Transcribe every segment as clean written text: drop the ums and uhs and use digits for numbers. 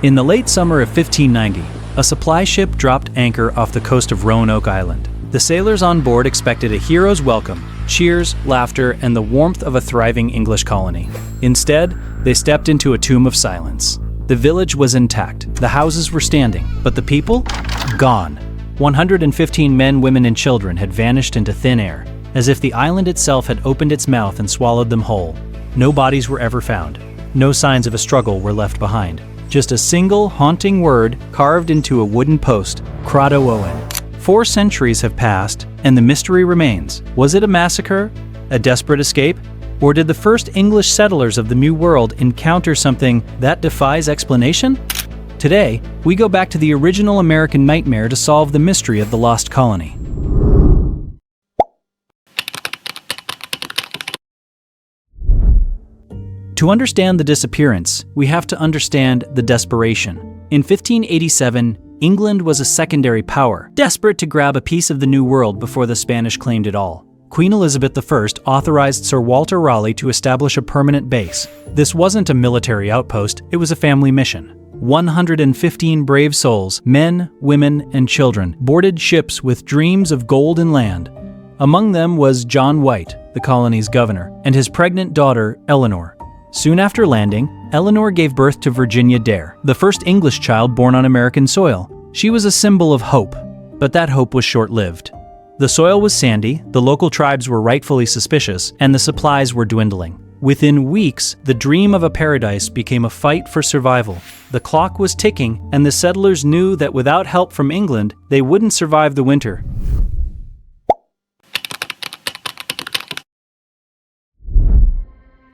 In the late summer of 1590, a supply ship dropped anchor off the coast of Roanoke Island. The sailors on board expected a hero's welcome, cheers, laughter, and the warmth of a thriving English colony. Instead, they stepped into a tomb of silence. The village was intact, the houses were standing, but the people? Gone. 115 men, women, and children had vanished into thin air, as if the island itself had opened its mouth and swallowed them whole. No bodies were ever found. No signs of a struggle were left behind. Just a single, haunting word carved into a wooden post, Croatoan. 4 centuries have passed, and the mystery remains. Was it a massacre? A desperate escape? Or did the first English settlers of the New World encounter something that defies explanation? Today, we go back to the original American nightmare to solve the mystery of the Lost Colony. To understand the disappearance, we have to understand the desperation. In 1587, England was a secondary power, desperate to grab a piece of the New World before the Spanish claimed it all. Queen Elizabeth I authorized Sir Walter Raleigh to establish a permanent base. This wasn't a military outpost, it was a family mission. 115 brave souls, men, women, and children, boarded ships with dreams of gold and land. Among them was John White, the colony's governor, and his pregnant daughter, Eleanor. Soon after landing, Eleanor gave birth to Virginia Dare, the first English child born on American soil. She was a symbol of hope, but that hope was short-lived. The soil was sandy, the local tribes were rightfully suspicious, and the supplies were dwindling. Within weeks, the dream of a paradise became a fight for survival. The clock was ticking, and the settlers knew that without help from England, they wouldn't survive the winter.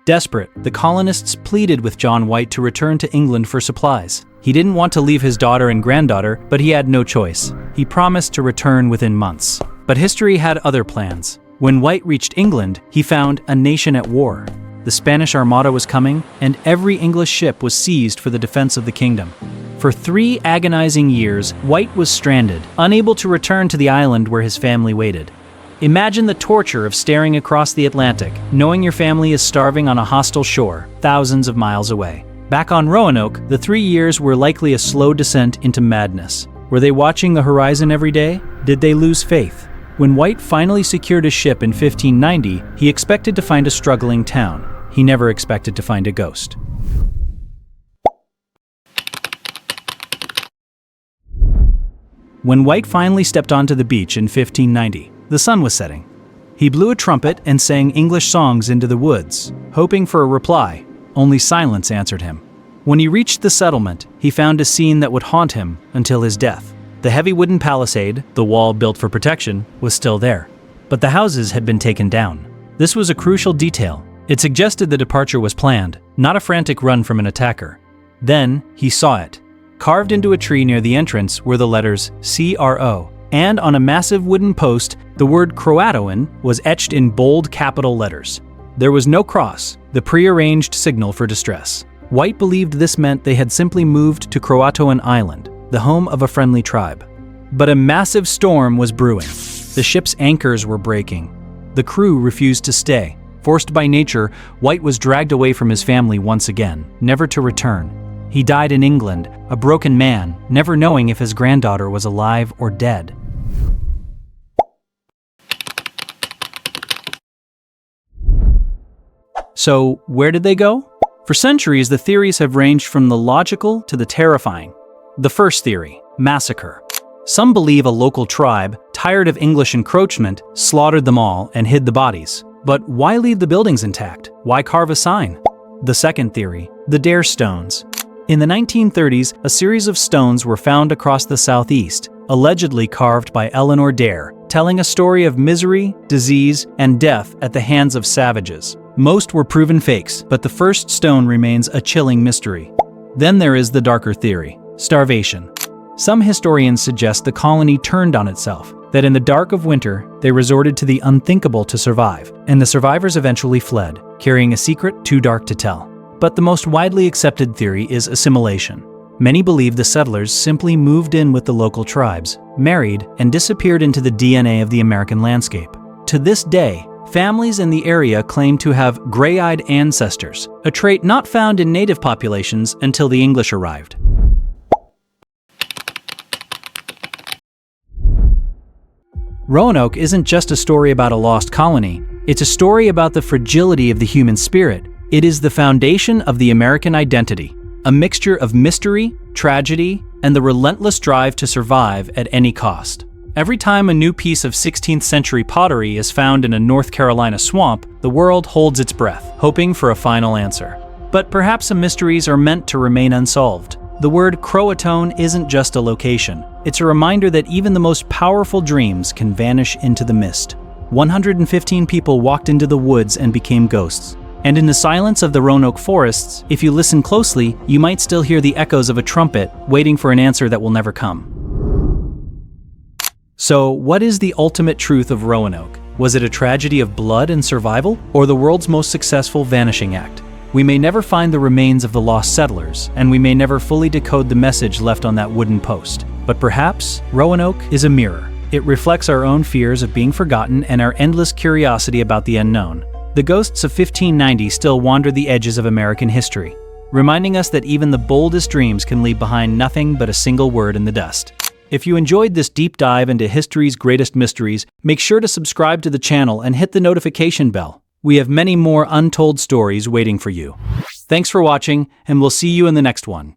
Desperate, the colonists pleaded with John White to return to England for supplies. He didn't want to leave his daughter and granddaughter, but he had no choice. He promised to return within months. But history had other plans. When White reached England, he found a nation at war. The Spanish Armada was coming, and every English ship was seized for the defense of the kingdom. For 3 agonizing years, White was stranded, unable to return to the island where his family waited. Imagine the torture of staring across the Atlantic, knowing your family is starving on a hostile shore, thousands of miles away. Back on Roanoke, the 3 years were likely a slow descent into madness. Were they watching the horizon every day? Did they lose faith? When White finally secured a ship in 1590, he expected to find a struggling town. He never expected to find a ghost. When White finally stepped onto the beach in 1590, the sun was setting. He blew a trumpet and sang English songs into the woods, hoping for a reply. Only silence answered him. When he reached the settlement, he found a scene that would haunt him until his death. The heavy wooden palisade, the wall built for protection, was still there. But the houses had been taken down. This was a crucial detail. It suggested the departure was planned, not a frantic run from an attacker. Then, he saw it. Carved into a tree near the entrance were the letters CRO, and on a massive wooden post, the word Croatoan was etched in bold capital letters. There was no cross, the prearranged signal for distress. White believed this meant they had simply moved to Croatoan Island, the home of a friendly tribe. But a massive storm was brewing. The ship's anchors were breaking. The crew refused to stay. Forced by nature, White was dragged away from his family once again, never to return. He died in England, a broken man, never knowing if his granddaughter was alive or dead. So, where did they go? For centuries, the theories have ranged from the logical to the terrifying. The first theory, massacre. Some believe a local tribe, tired of English encroachment, slaughtered them all and hid the bodies. But why leave the buildings intact? Why carve a sign? The second theory, the Dare Stones. In the 1930s, a series of stones were found across the southeast, allegedly carved by Eleanor Dare, telling a story of misery, disease, and death at the hands of savages. Most were proven fakes, but the first stone remains a chilling mystery. Then there is the darker theory, starvation. Some historians suggest the colony turned on itself, that in the dark of winter, they resorted to the unthinkable to survive, and the survivors eventually fled, carrying a secret too dark to tell. But the most widely accepted theory is assimilation. Many believe the settlers simply moved in with the local tribes, married, and disappeared into the DNA of the American landscape. To this day, families in the area claim to have gray-eyed ancestors, a trait not found in native populations until the English arrived. Roanoke isn't just a story about a lost colony, it's a story about the fragility of the human spirit. It is the foundation of the American identity, a mixture of mystery, tragedy, and the relentless drive to survive at any cost. Every time a new piece of 16th century pottery is found in a North Carolina swamp, the world holds its breath, hoping for a final answer. But perhaps some mysteries are meant to remain unsolved. The word Croatoan isn't just a location. It's a reminder that even the most powerful dreams can vanish into the mist. 115 people walked into the woods and became ghosts. And in the silence of the Roanoke forests, if you listen closely, you might still hear the echoes of a trumpet, waiting for an answer that will never come. So, what is the ultimate truth of Roanoke? Was it a tragedy of blood and survival, or the world's most successful vanishing act? We may never find the remains of the lost settlers, and we may never fully decode the message left on that wooden post. But perhaps Roanoke is a mirror. It reflects our own fears of being forgotten and our endless curiosity about the unknown. The ghosts of 1590 still wander the edges of American history, reminding us that even the boldest dreams can leave behind nothing but a single word in the dust. If you enjoyed this deep dive into history's greatest mysteries, make sure to subscribe to the channel and hit the notification bell. We have many more untold stories waiting for you. Thanks for watching, and we'll see you in the next one.